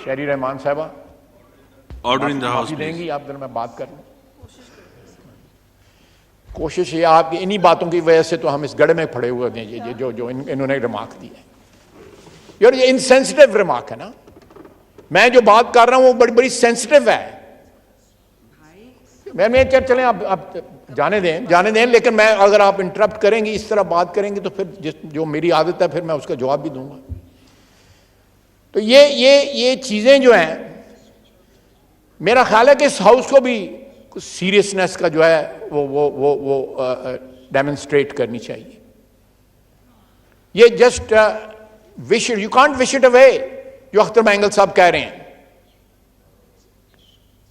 شہری رحمان صاحبہ order in the house دیں گی آپ ذرا میں بات کر لوں. کوشش یہ آپ کی انہی باتوں کی وجہ سے تو ہم اس گڑھے میں پڑے ہوئے ہیں جو انہوں نے ریمارک دی ہے. یہ انسینسٹیو ریمارک ہے نا. میں جو بات کر رہا ہوں وہ بڑی بڑی سینسٹیو ہے. میں چلیں آپ جانے دیں لیکن میں اگر آپ انٹرپٹ کریں گی اس طرح بات کریں گے تو پھر جو میری عادت ہے پھر میں اس کا جواب بھی دوں گا. تو یہ چیزیں جو ہیں میرا خیال ہے کہ اس ہاؤس کو بھی سیریسنس کا جو ہے وہ ڈیمونسٹریٹ کرنی چاہیے. یہ just you can't wish it away جو اختر مینگل صاحب کہہ رہے ہیں.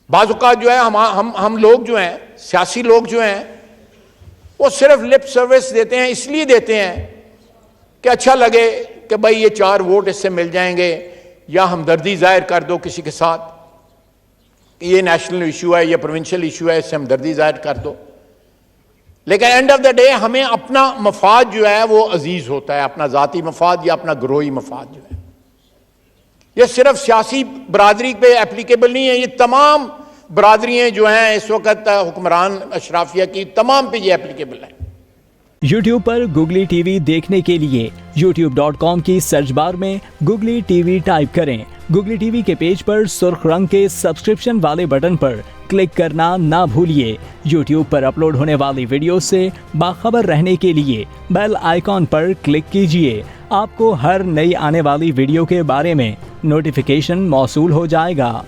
بعض اوقات جو ہے ہم لوگ جو ہیں سیاسی لوگ جو ہیں وہ صرف لپ سروس دیتے ہیں، اس لیے دیتے ہیں کہ اچھا لگے کہ بھائی یہ 4 ووٹ اس سے مل جائیں گے یا ہمدردی ظاہر کر دو کسی کے ساتھ، یہ نیشنل ایشو ہے یہ پروونشل ایشو ہے اس سے ہمدردی ظاہر کر دو. لیکن اینڈ آف دا ڈے ہمیں اپنا مفاد جو ہے وہ عزیز ہوتا ہے، اپنا ذاتی مفاد یا اپنا گروہی مفاد جو ہے. یہ صرف سیاسی برادری پہ اپلیکیبل نہیں ہے، یہ تمام برادریاں جو ہیں اس وقت حکمران اشرافیہ کی تمام پہ یہ اپلیکیبل ہے. یوٹیوب پر گوگلی ٹی وی دیکھنے کے لیے youtube.com کی سرچ بار میں گوگلی ٹی وی ٹائپ کریں. گوگلی ٹی وی کے پیج پر سرخ رنگ کے سبسکرپشن والے بٹن پر کلک کرنا نہ بھولیے. یوٹیوب پر اپلوڈ ہونے والی ویڈیو سے باخبر رہنے کے لیے بیل آئیکن پر کلک کیجیے. آپ کو ہر نئی آنے والی ویڈیو کے بارے میں نوٹیفیکیشن موصول ہو جائے گا.